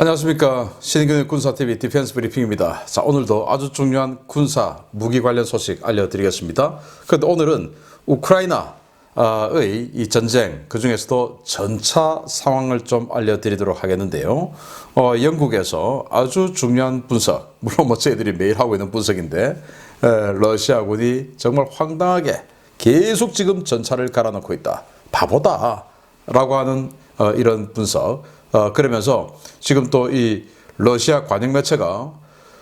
안녕하십니까. 신인균의 군사TV 디펜스 브리핑입니다. 자, 오늘도 아주 중요한 군사 무기 관련 소식 알려드리겠습니다. 그런데 오늘은 우크라이나의 이 전쟁, 그 중에서도 전차 상황을 좀 알려드리도록 하겠는데요. 영국에서 아주 중요한 분석, 물론 뭐 저희들이 매일 하고 있는 분석인데, 러시아군이 정말 황당하게 계속 지금 전차를 갈아넣고 있다. 바보다. 라고 하는 이런 분석. 그러면서 지금 또 이 러시아 관영 매체가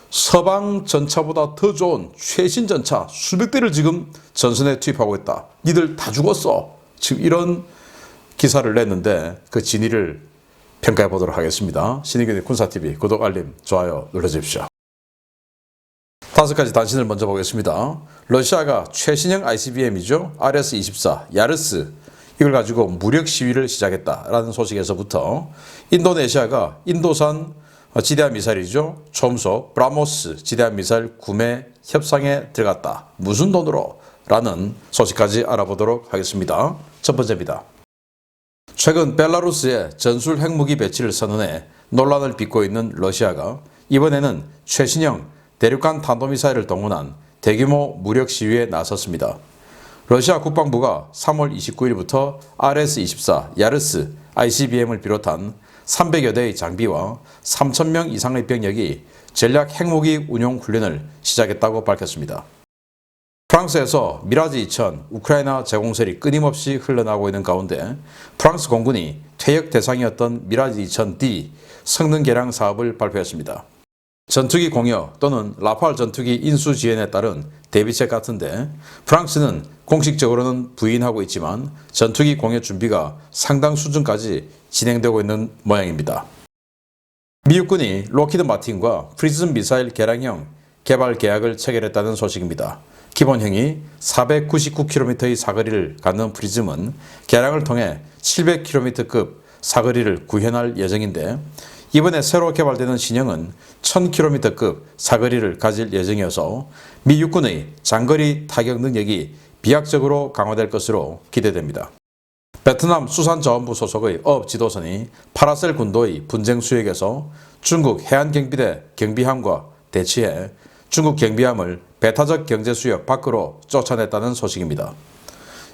서방 전차보다 더 좋은 최신 전차 수백 대를 지금 전선에 투입하고 있다. 니들 다 죽었어. 지금 이런 기사를 냈는데 그 진위를 평가해 보도록 하겠습니다. 신인균의 군사TV 구독, 알림, 좋아요 눌러주십시오. 5가지 단신을 먼저 보겠습니다. 러시아가 최신형 ICBM이죠. RS-24, 야르스 이걸 가지고 무력 시위를 시작했다라는 소식에서부터 인도네시아가 인도산 지대함 미사일이죠. 초음속 브라모스 지대함 미사일 구매 협상에 들어갔다. 무슨 돈으로? 라는 소식까지 알아보도록 하겠습니다. 첫 번째입니다. 최근 벨라루스에 전술 핵무기 배치를 선언해 논란을 빚고 있는 러시아가 이번에는 최신형 대륙간 탄도미사일을 동원한 대규모 무력 시위에 나섰습니다. 러시아 국방부가 3월 29일부터 RS-24 야르스 ICBM을 비롯한 300여 대의 장비와 3,000명 이상의 병력이 전략 핵무기 운용 훈련을 시작했다고 밝혔습니다. 프랑스에서 미라지 2000 우크라이나 제공설이 끊임없이 흘러나오고 있는 가운데 프랑스 공군이 퇴역 대상이었던 미라지 2000D 성능 개량 사업을 발표했습니다. 전투기 공여 또는 라팔 전투기 인수 지연에 따른 대비책 같은데 프랑스는 공식적으로는 부인하고 있지만 전투기 공여 준비가 상당 수준까지 진행되고 있는 모양입니다. 미국군이 로키드 마틴과 프리즘 미사일 개량형 개발 계약을 체결했다는 소식입니다. 기본형이 499km의 사거리를 갖는 프리즘은 개량을 통해 700km급 사거리를 구현할 예정인데 이번에 새로 개발되는 신형은 1000km급 사거리를 가질 예정이어서 미 육군의 장거리 타격 능력이 비약적으로 강화될 것으로 기대됩니다. 베트남 수산자원부 소속의 어업 지도선이 파라셀 군도의 분쟁 수역에서 중국 해안경비대 경비함과 대치해 중국 경비함을 배타적 경제수역 밖으로 쫓아냈다는 소식입니다.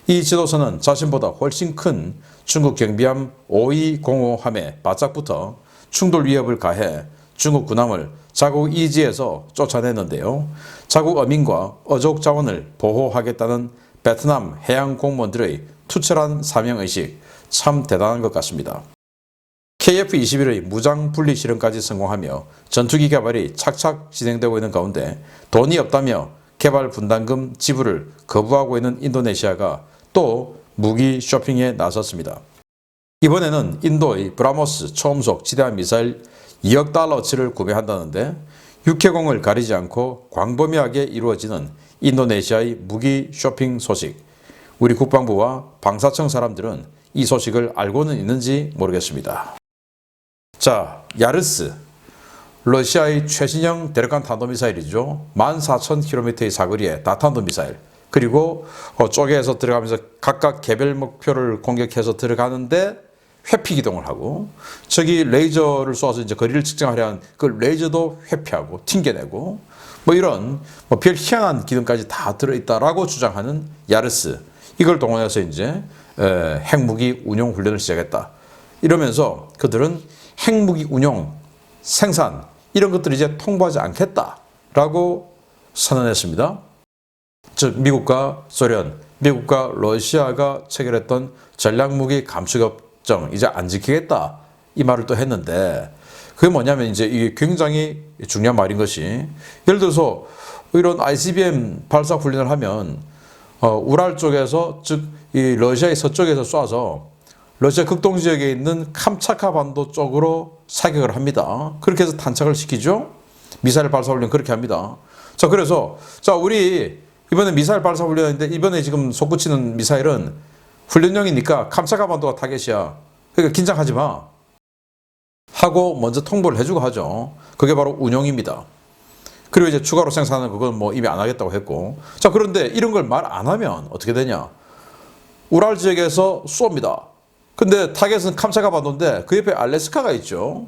이 지도선은 자신보다 훨씬 큰 중국 경비함 5205함에 바짝붙어 충돌 위협을 가해 중국 군함을 자국 이지에서 쫓아냈는데요. 자국 어민과 어족 자원을 보호하겠다는 베트남 해양 공무원들의 투철한 사명의식 참 대단한 것 같습니다. KF-21의 무장 분리 실험까지 성공하며 전투기 개발이 착착 진행되고 있는 가운데 돈이 없다며 개발 분담금 지불을 거부하고 있는 인도네시아가 또 무기 쇼핑에 나섰습니다. 이번에는 인도의 브라모스 초음속 지대함 미사일 2억 달러치를 구매한다는데 육해공을 가리지 않고 광범위하게 이루어지는 인도네시아의 무기 쇼핑 소식. 우리 국방부와 방사청 사람들은 이 소식을 알고는 있는지 모르겠습니다. 자, 야르스. 러시아의 최신형 대륙간 탄도미사일이죠. 14,000km의 사거리의 다탄도미사일. 그리고 쪼개서 들어가면서 각각 개별 목표를 공격해서 들어가는데 회피 기동을 하고 저기 레이저를 쏘아서 이제 거리를 측정하려는 그 레이저도 회피하고 튕겨내고 뭐 이런 별 희한한 기능까지 다 들어있다라고 주장하는 야르스. 이걸 동원해서 이제 핵무기 운용 훈련을 시작했다. 이러면서 그들은 핵무기 운용, 생산 이런 것들을 이제 통보하지 않겠다라고 선언했습니다. 즉 미국과 소련, 미국과 러시아가 체결했던 전략무기 감축협정 이제 안 지키겠다 이 말을 또 했는데 그게 뭐냐면 이제 이게 굉장히 중요한 말인 것이 예를 들어서 이런 ICBM 발사 훈련을 하면 우랄 쪽에서 즉 이 러시아의 서쪽에서 쏴서 러시아 극동 지역에 있는 캄차카 반도 쪽으로 사격을 합니다. 그렇게 해서 탄착을 시키죠. 미사일 발사 훈련 그렇게 합니다. 자, 그래서 자 우리 이번에 미사일 발사 훈련인데 이번에 지금 솟구치는 미사일은 훈련용이니까 캄차카 반도가 타겟이야. 그러니까 긴장하지 마. 하고 먼저 통보를 해주고 하죠. 그게 바로 운용입니다. 그리고 이제 추가로 생산하는 그건 뭐 이미 안 하겠다고 했고. 자, 그런데 이런 걸 말 안 하면 어떻게 되냐. 우랄 지역에서 쏩니다. 근데 타겟은 캄차카 반도인데 그 옆에 알래스카가 있죠.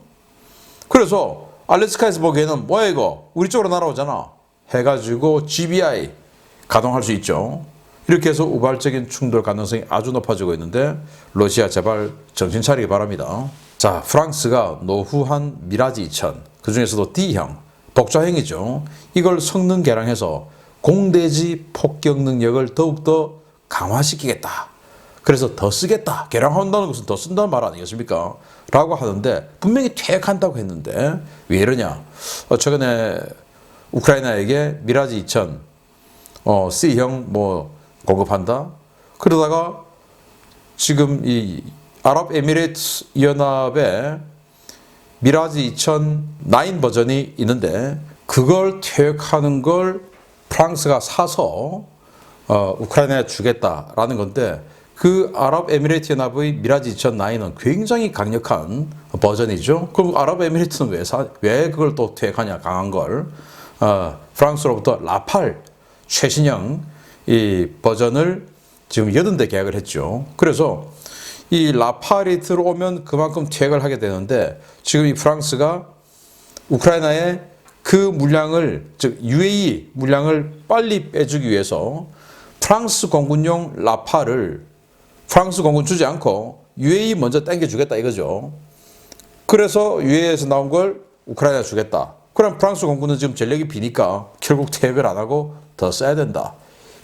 그래서 알래스카에서 보기에는 뭐야 이거 우리 쪽으로 날아오잖아 해가지고 GBI 가동할 수 있죠. 이렇게 해서 우발적인 충돌 가능성이 아주 높아지고 있는데 러시아 제발 정신 차리기 바랍니다. 자, 프랑스가 노후한 미라지 2000 그중에서도 D형 독자형이죠. 이걸 성능 개량해서 공대지 폭격 능력을 더욱더 강화시키겠다. 그래서 더 쓰겠다. 개량한다는 것은 더 쓴다는 말 아니겠습니까? 라고 하는데 분명히 퇴역한다고 했는데 왜 이러냐. 최근에 우크라이나에게 미라지 2000 C형 공급한다. 그러다가 지금 이 아랍에미레이트 연합에 미라지 2009 버전이 있는데 그걸 퇴역하는 걸 프랑스가 사서 우크라이나에 주겠다라는 건데 그 아랍에미레이트 연합의 미라지 2009은 굉장히 강력한 버전이죠. 그럼 아랍에미레이트는 왜 그걸 또 퇴역하냐 강한 걸. 프랑스로부터 라팔 최신형 이 버전을 지금 80대 계약을 했죠. 그래서 이 라팔이 들어오면 그만큼 퇴역을 하게 되는데 지금 이 프랑스가 우크라이나에 그 물량을 즉 UAE 물량을 빨리 빼주기 위해서 프랑스 공군용 라팔을 프랑스 공군 주지 않고 UAE 먼저 땡겨주겠다 이거죠. 그래서 UAE에서 나온 걸 우크라이나 주겠다. 그럼 프랑스 공군은 지금 전력이 비니까 결국 퇴역을 안 하고 더 써야 된다.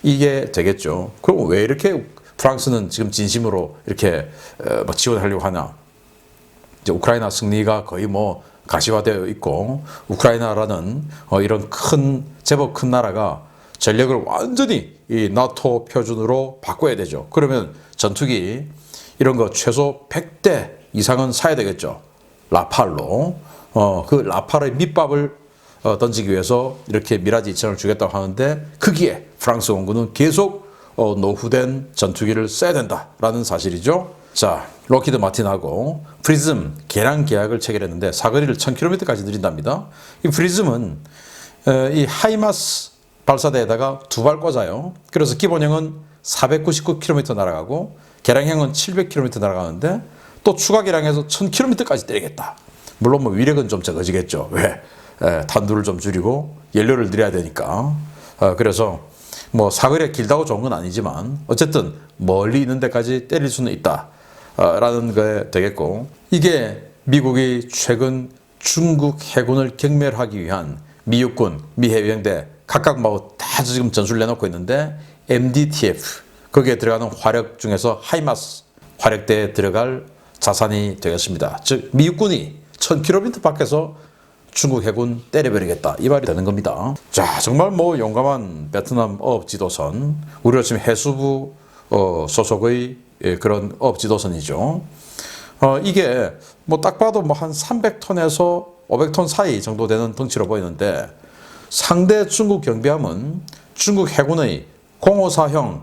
이게 되겠죠. 그럼 왜 이렇게 프랑스는 지금 진심으로 이렇게 지원하려고 하냐. 이제 우크라이나 승리가 거의 가시화되어 있고 우크라이나라는 이런 제법 큰 나라가 전력을 완전히 이 나토 표준으로 바꿔야 되죠. 그러면 전투기 이런 거 최소 100대 이상은 사야 되겠죠. 라팔로. 그 라팔의 밑밥을 던지기 위해서 이렇게 미라지 2000을 주겠다고 하는데 거기에 프랑스 공군은 계속 노후된 전투기를 써야 된다라는 사실이죠. 자, 록히드 마틴하고 프리즘 개량 계약을 체결했는데 사거리를 1000km까지 늘린답니다. 이 프리즘은 이 하이마스 발사대에다가 두 발 꽂아요. 그래서 기본형은 499km 날아가고 개량형은 700km 날아가는데 또 추가 개량해서 1000km까지 때리겠다. 물론 위력은 좀 적어지겠죠. 왜? 탄두를 좀 줄이고 연료를 늘려야 되니까. 그래서 사거리가 길다고 좋은 건 아니지만 어쨌든 멀리 있는 데까지 때릴 수는 있다. 라는 게 되겠고 이게 미국이 최근 중국 해군을 경멸하기 위한 미 육군, 미 해병대 각각 다 지금 전술을 내놓고 있는데 MDTF 거기에 들어가는 화력 중에서 하이마스 화력대에 들어갈 자산이 되겠습니다. 즉 미 육군이 1000km 밖에서 중국 해군 때려버리겠다 이 말이 되는 겁니다. 자, 정말 용감한 베트남 어업 지도선 우리가 지금 해수부 소속의 그런 어업 지도선이죠. 이게 딱 봐도 한 300톤에서 500톤 사이 정도 되는 덩치로 보이는데 상대 중국 경비함은 중국 해군의 054형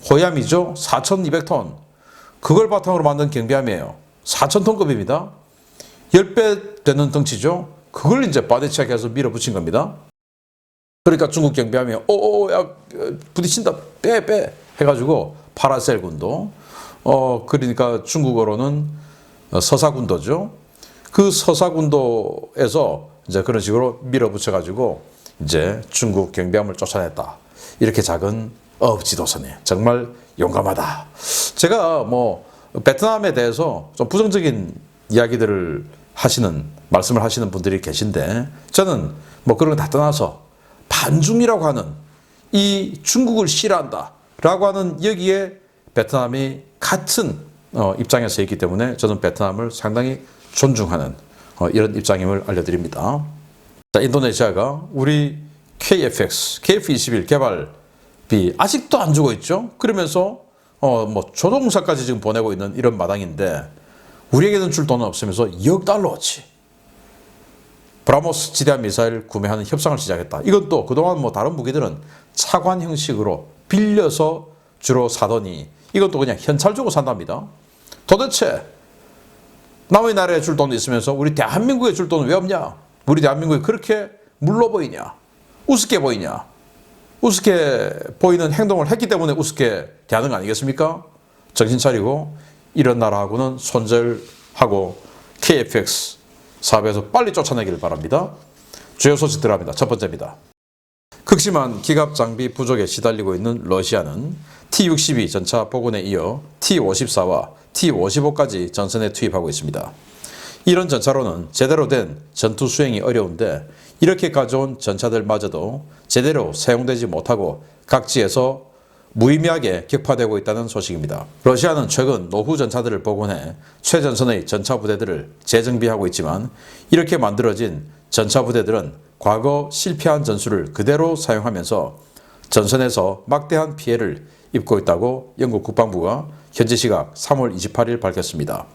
호얌이죠. 4200톤 그걸 바탕으로 만든 경비함이에요. 4000톤급입니다. 10배 되는 덩치죠. 그걸 이제 바디체크해서 밀어붙인 겁니다. 그러니까 중국 경비함이 야 부딪힌다 빼 해가지고 파라셀군도 그러니까 중국어로는 서사군도죠. 그 서사군도에서 이제 그런 식으로 밀어붙여가지고 이제 중국 경비함을 쫓아냈다. 이렇게 작은 어업 지도선이 정말 용감하다. 제가 베트남에 대해서 좀 부정적인 이야기들을 말씀을 하시는 분들이 계신데 저는 그런 거 다 떠나서 반중이라고 하는 이 중국을 싫어한다 라고 하는 여기에 베트남이 같은 입장에서 있기 때문에 저는 베트남을 상당히 존중하는 이런 입장임을 알려드립니다. 자, 인도네시아가 우리 KF-21 개발비 아직도 안 주고 있죠. 그러면서 조종사까지 지금 보내고 있는 이런 마당인데 우리에게는 줄 돈은 없으면서 2억 달러어치 브라모스 지대함 미사일 구매하는 협상을 시작했다. 이건 또 그동안 다른 무기들은 차관 형식으로 빌려서 주로 사더니 이건 또 그냥 현찰 주고 산답니다. 도대체 남의 나라에 줄 돈도 있으면서 우리 대한민국에 줄 돈은 왜 없냐? 우리 대한민국이 그렇게 물러 보이냐? 우습게 보이냐? 우습게 보이는 행동을 했기 때문에 우습게 대하는 거 아니겠습니까? 정신 차리고 이런 나라하고는 손절하고 KF-21 사업에서 빨리 쫓아내기를 바랍니다. 주요 소식 들어갑니다. 첫 번째입니다. 극심한 기갑 장비 부족에 시달리고 있는 러시아는 T-62 전차 복원에 이어 T-54와 T-55까지 전선에 투입하고 있습니다. 이런 전차로는 제대로 된 전투 수행이 어려운데 이렇게 가져온 전차들마저도 제대로 사용되지 못하고 각지에서 무의미하게 격파되고 있다는 소식입니다. 러시아는 최근 노후 전차들을 복원해 최전선의 전차 부대들을 재정비하고 있지만 이렇게 만들어진 전차 부대들은 과거 실패한 전술을 그대로 사용하면서 전선에서 막대한 피해를 입고 있다고 영국 국방부가 현지 시각 3월 28일 밝혔습니다.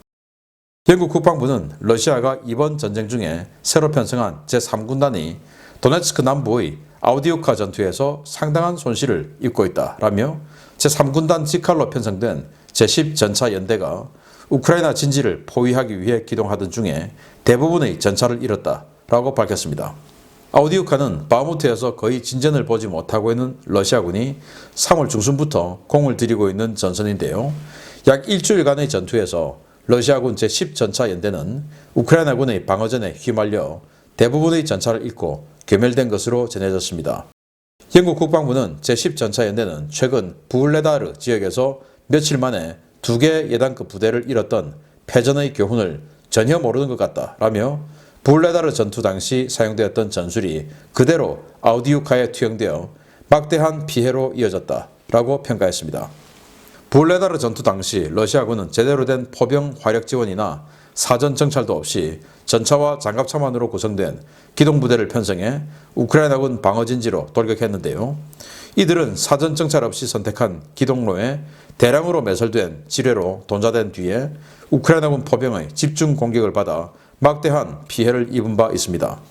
영국 국방부는 러시아가 이번 전쟁 중에 새로 편성한 제3군단이 도네츠크 남부의 아우디우카 전투에서 상당한 손실을 입고 있다라며 제3군단 직할로 편성된 제10 전차 연대가 우크라이나 진지를 포위하기 위해 기동하던 중에 대부분의 전차를 잃었다라고 밝혔습니다. 아우디우카는 바흐무트에서 거의 진전을 보지 못하고 있는 러시아군이 3월 중순부터 공을 들이고 있는 전선인데요. 약 일주일간의 전투에서 러시아군 제10 전차 연대는 우크라이나군의 방어전에 휘말려 대부분의 전차를 잃고 괴멸된 것으로 전해졌습니다. 영국 국방부는 제10 전차 연대는 최근 부울레다르 지역에서 며칠 만에 2개 예단급 부대를 잃었던 패전의 교훈을 전혀 모르는 것 같다라며 부울레다르 전투 당시 사용되었던 전술이 그대로 아우디우카에 투영되어 막대한 피해로 이어졌다라고 평가했습니다. 부울레다르 전투 당시 러시아군은 제대로 된 포병 화력 지원이나 사전 정찰도 없이 전차와 장갑차만으로 구성된 기동부대를 편성해 우크라이나군 방어진지로 돌격했는데요. 이들은 사전 정찰 없이 선택한 기동로에 대량으로 매설된 지뢰로 돈자된 뒤에 우크라이나군 포병의 집중 공격을 받아 막대한 피해를 입은 바 있습니다.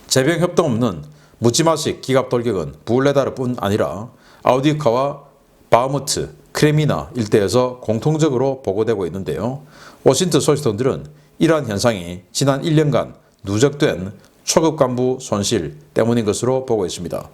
제병 협동 없는 묻지마식 기갑 돌격은 부울레다르뿐 아니라 아우디우카와 바흐무트, 크레미나 일대에서 공통적으로 보고되고 있는데요. 워싱턴 소식통들은 이러한 현상이 지난 1년간 누적된 초급 간부 손실 때문인 것으로 보고 있습니다.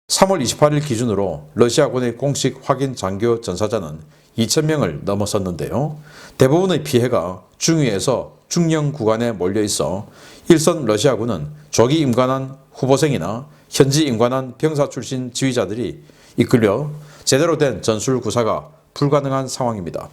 3월 28일 기준으로 러시아군의 공식 확인 장교 전사자는 2,000명을 넘어섰는데요. 대부분의 피해가 중위에서 중령 구간에 몰려 있어 일선 러시아군은 조기 임관한 후보생이나 현지 임관한 병사 출신 지휘자들이 이끌려 제대로 된 전술 구사가 불가능한 상황입니다.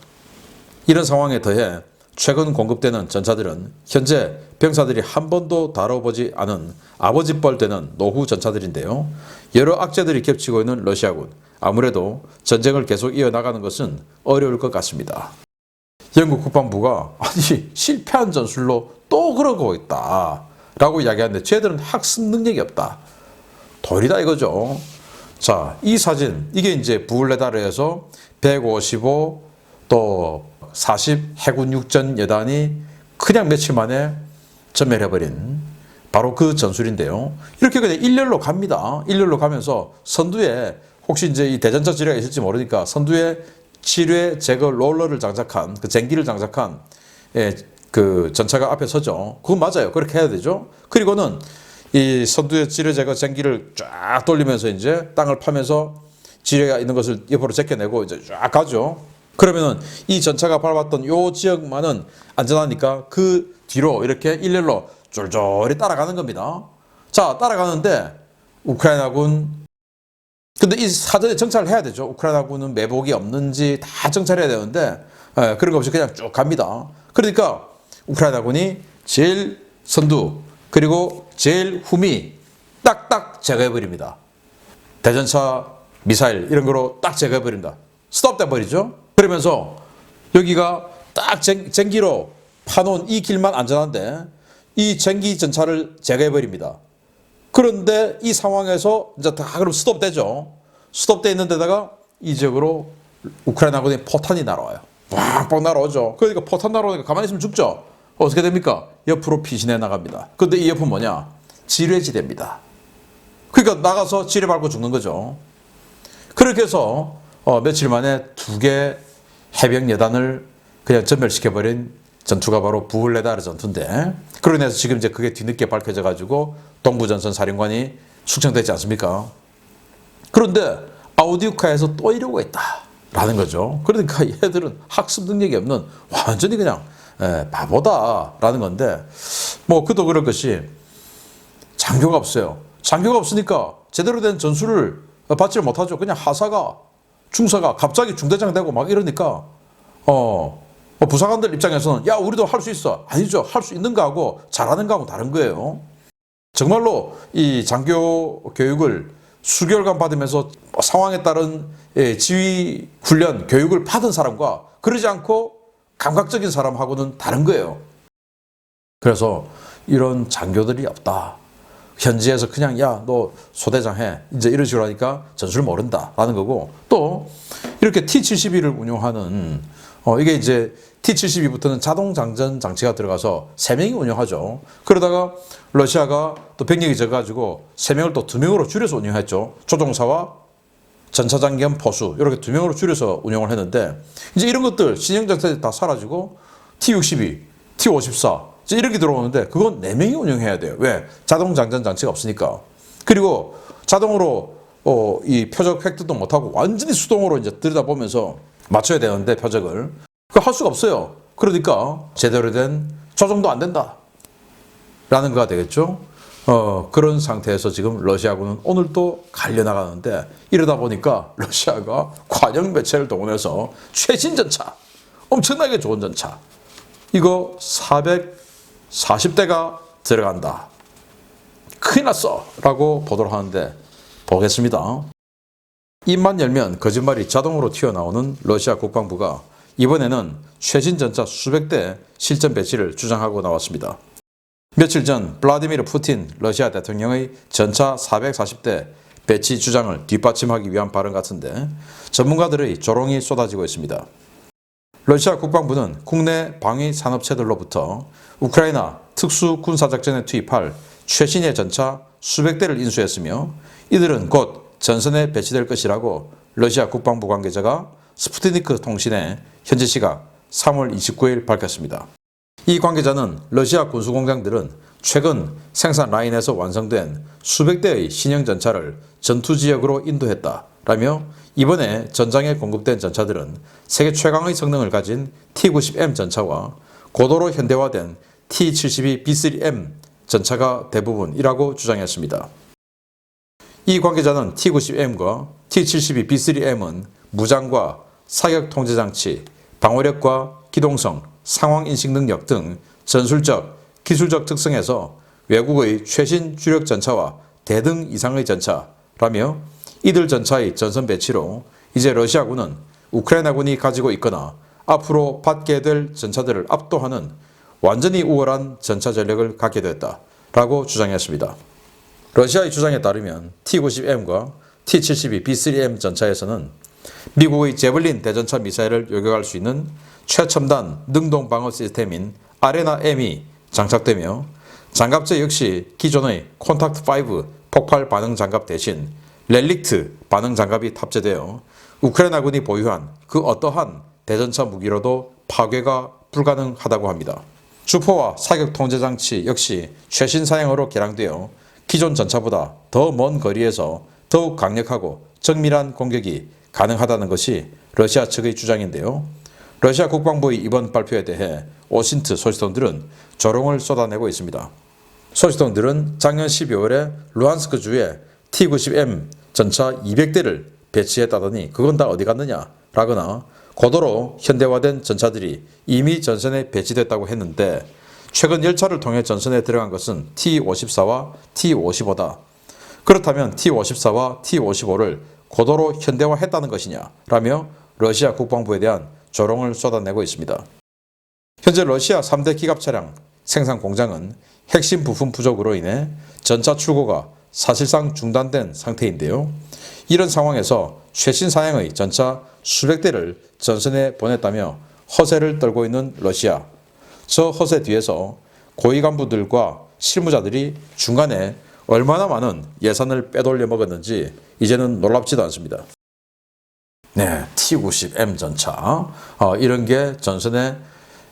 이런 상황에 더해 최근 공급되는 전차들은 현재 병사들이 한 번도 다뤄보지 않은 아버지뻘 되는 노후 전차들인데요. 여러 악재들이 겹치고 있는 러시아군, 아무래도 전쟁을 계속 이어나가는 것은 어려울 것 같습니다. 영국 국방부가 아니 실패한 전술로 또 그러고 있다 라고 이야기하는데 쟤들은 학습 능력이 없다. 도리다 이거죠. 자, 이 사진 이게 이제 부울레다르에서 155 또 40 해군 육전 여단이 그냥 며칠 만에 전멸해버린 바로 그 전술인데요. 이렇게 그냥 일렬로 갑니다. 일렬로 가면서 선두에 혹시 이제 이 대전차 지뢰가 있을지 모르니까 선두에 지뢰 제거 롤러를 장착한 그 쟁기를 장착한 그 전차가 앞에 서죠. 그건 맞아요. 그렇게 해야 되죠. 그리고는 이 선두의 지뢰 제거 쟁기를 쫙 돌리면서 이제 땅을 파면서 지뢰가 있는 것을 옆으로 제껴내고 이제 쫙 가죠. 그러면은 이 전차가 밟았던 요 지역만은 안전하니까 그 뒤로 이렇게 일렬로 쫄쫄이 따라가는 겁니다. 자, 따라가는데 우크라이나군 근데 이 사전에 정찰을 해야 되죠. 우크라이나군은 매복이 없는지 다 정찰해야 되는데 그런 거 없이 그냥 쭉 갑니다. 그러니까 우크라이나군이 제일 선두 그리고 제일 후미 딱딱 제거해버립니다. 대전차 미사일 이런 거로 딱 제거해버립니다. 스톱돼 버리죠. 그러면서 여기가 딱 쟁기로 파놓은 이 길만 안전한데 이 쟁기 전차를 제거해버립니다. 그런데 이 상황에서 이제 다 그럼 스톱되죠. 스톱돼 있는 데다가 이 지역으로 우크라이나군의 포탄이 날아와요. 빡빡 날아오죠. 그러니까 포탄 날아오니까 가만히 있으면 죽죠. 어떻게 됩니까? 옆으로 피신해 나갑니다. 근데 이 옆은 뭐냐? 지뢰지대입니다. 그러니까 나가서 지뢰 밟고 죽는 거죠. 그렇게 해서 며칠 만에 2개 해병 여단을 그냥 전멸시켜버린 전투가 바로 부울레다르 전투인데 그로 인해서 지금 이제 그게 뒤늦게 밝혀져 가지고 동부전선 사령관이 숙청됐지 않습니까? 그런데 아우디우카에서 또 이러고 있다라는 거죠. 그러니까 얘들은 학습 능력이 없는 완전히 그냥 바보다라는 건데 뭐 그도 그럴 것이 장교가 없어요. 장교가 없으니까 제대로 된 전술을 받지를 못하죠. 그냥 하사가 중사가 갑자기 중대장 되고 막 이러니까 부사관들 입장에서는 야 우리도 할 수 있어. 아니죠. 할 수 있는 거하고 잘하는 거하고 다른 거예요. 정말로 이 장교 교육을 수개월간 받으면서 상황에 따른 지휘 훈련 교육을 받은 사람과 그러지 않고 감각적인 사람하고는 다른 거예요. 그래서 이런 장교들이 없다. 현지에서 그냥 야 너 소대장 해 이제 이런 식으로 하니까 전술 모른다라는 거고, 또 이렇게 T-72를 운용하는 이게 이제 T-72부터는 자동 장전 장치가 들어가서 3명이 운영하죠. 그러다가 러시아가 또 병력이 적어가지고 3명을 또 2명으로 줄여서 운영했죠. 조종사와 전차장 겸 포수 이렇게 2명으로 줄여서 운영을 했는데, 이제 이런 것들 신형 장치들이 다 사라지고 T-62, T-54 이제 이렇게 들어오는데 그건 4명이 운영해야 돼요. 왜? 자동 장전 장치가 없으니까. 그리고 자동으로 이 표적 획득도 못하고 완전히 수동으로 이제 들여다보면서 맞춰야 되는데 표적을 그거 할 수가 없어요. 그러니까 제대로 된 조정도 안 된다 라는 거가 되겠죠. 그런 상태에서 지금 러시아군은 오늘도 갈려나가는데, 이러다 보니까 러시아가 관영 매체를 동원해서 최신 전차, 엄청나게 좋은 전차 이거 440대가 들어간다. 큰일 났어 라고 보도를 하는데, 보겠습니다. 입만 열면 거짓말이 자동으로 튀어나오는 러시아 국방부가 이번에는 최신 전차 수백 대 실전 배치를 주장하고 나왔습니다. 며칠 전 블라디미르 푸틴 러시아 대통령의 전차 440대 배치 주장을 뒷받침하기 위한 발언 같은데 전문가들의 조롱이 쏟아지고 있습니다. 러시아 국방부는 국내 방위 산업체들로부터 우크라이나 특수군사작전에 투입할 최신의 전차 수백 대를 인수했으며 이들은 곧 전선에 배치될 것이라고 러시아 국방부 관계자가 스푸트니크 통신에 현지 시각 3월 29일 밝혔습니다. 이 관계자는 러시아 군수공장들은 최근 생산 라인에서 완성된 수백 대의 신형 전차를 전투지역으로 인도했다라며 이번에 전장에 공급된 전차들은 세계 최강의 성능을 가진 T-90M 전차와 고도로 현대화된 T-72B3M 전차가 대부분이라고 주장했습니다. 이 관계자는 T-90M과 T-72B3M은 무장과 사격 통제 장치, 방어력과 기동성, 상황인식 능력 등 전술적, 기술적 특성에서 외국의 최신 주력 전차와 대등 이상의 전차라며 이들 전차의 전선 배치로 이제 러시아군은 우크라이나군이 가지고 있거나 앞으로 받게 될 전차들을 압도하는 완전히 우월한 전차 전력을 갖게 됐다라고 주장했습니다. 러시아의 주장에 따르면 T-90M과 T-72B3M 전차에서는 미국의 제블린 대전차 미사일을 요격할 수 있는 최첨단 능동 방어 시스템인 아레나-M이 장착되며 장갑제 역시 기존의 콘탁트5 폭발 반응 장갑 대신 렐릭트 반응 장갑이 탑재되어 우크라이나군이 보유한 그 어떠한 대전차 무기로도 파괴가 불가능하다고 합니다. 주포와 사격 통제 장치 역시 최신 사양으로 개량되어 기존 전차보다 더 먼 거리에서 더욱 강력하고 정밀한 공격이 가능하다는 것이 러시아 측의 주장인데요. 러시아 국방부의 이번 발표에 대해 오신트 소식통들은 조롱을 쏟아내고 있습니다. 소식통들은 작년 12월에 루안스크 주에 T-90M 전차 200대를 배치했다더니 그건 다 어디 갔느냐 라거나 고도로 현대화된 전차들이 이미 전선에 배치됐다고 했는데 최근 열차를 통해 전선에 들어간 것은 T-54와 T-55다. 그렇다면 T-54와 T-55를 고도로 현대화했다는 것이냐 라며 러시아 국방부에 대한 조롱을 쏟아내고 있습니다. 현재 러시아 3대 기갑 차량 생산 공장은 핵심 부품 부족으로 인해 전차 출고가 사실상 중단된 상태인데요. 이런 상황에서 최신 사양의 전차 수백 대를 전선에 보냈다며 허세를 떨고 있는 러시아. 저 허세 뒤에서 고위 간부들과 실무자들이 중간에 얼마나 많은 예산을 빼돌려 먹었는지 이제는 놀랍지도 않습니다. 네, T-90M 전차 이런 게 전선에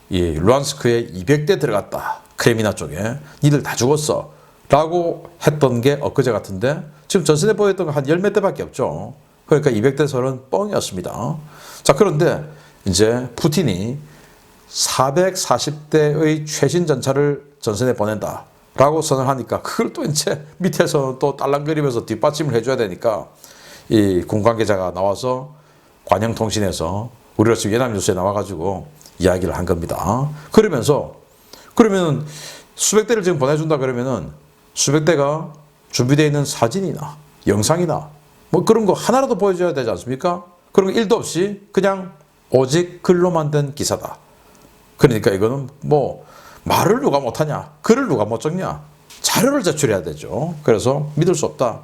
루안스크에 200대 들어갔다. 크레미나 쪽에 니들 다 죽었어 라고 했던 게 엊그제 같은데 지금 전선에 보였던 거 한 열 몇 대밖에 없죠. 그러니까 200대 설은 뻥이었습니다. 자, 그런데 이제 푸틴이 440대의 최신 전차를 전선에 보낸다 라고 선언하니까 그걸 또 이제 밑에서 또 딸랑거리면서 뒷받침을 해줘야 되니까 이 군 관계자가 나와서 관영통신에서 우리가 지금 연합뉴스에 나와가지고 이야기를 한 겁니다. 그러면 수백 대를 지금 보내준다 그러면은 수백 대가 준비되어 있는 사진이나 영상이나 뭐 그런 거 하나라도 보여줘야 되지 않습니까? 그런 거 1도 없이 그냥 오직 글로만 된 기사다. 그러니까 이거는 뭐 말을 누가 못하냐, 글을 누가 못 적냐, 자료를 제출해야 되죠. 그래서 믿을 수 없다.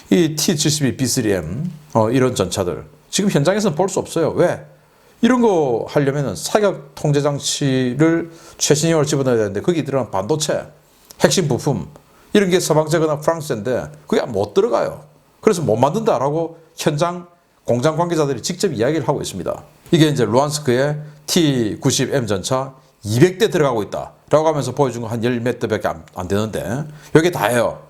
이 T-72B3M 이런 전차들 지금 현장에서는 볼 수 없어요. 왜? 이런 거 하려면은 사격 통제 장치를 최신형을 집어넣어야 되는데 거기 들어간 반도체, 핵심 부품 이런 게 서방제거나 프랑스인데 그게 못 들어가요. 그래서 못 만든다라고 현장 공장 관계자들이 직접 이야기를 하고 있습니다. 이게 이제 루안스크의 T-90M 전차 200대 들어가고 있다라고 하면서 보여준 거 한 10몇 대밖에 안 되는데 여기 다예요.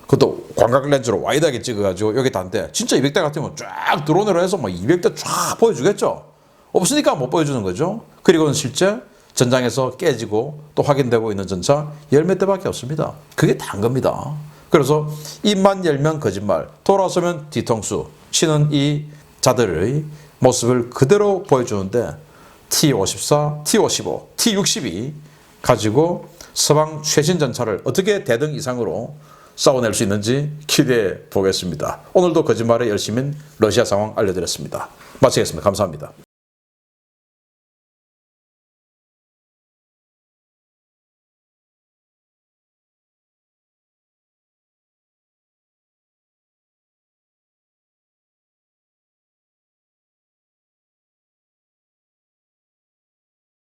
그것도 광각 렌즈로 와이드하게 찍어가지고 여기 다인데 진짜 200대 같으면 쫙 드론으로 해서 뭐 200대 쫙 보여주겠죠. 없으니까 못 보여주는 거죠. 그리고는 실제 전장에서 깨지고 또 확인되고 있는 전차 10몇 대밖에 없습니다. 그게 다인 겁니다. 그래서 입만 열면 거짓말, 돌아서면 뒤통수 치는 이 자들의 모습을 그대로 보여주는데 T-54, T-55, T-62 가지고 서방 최신 전차를 어떻게 대등 이상으로 싸워낼 수 있는지 기대해 보겠습니다. 오늘도 거짓말의 열심인 러시아 상황 알려드렸습니다. 마치겠습니다. 감사합니다.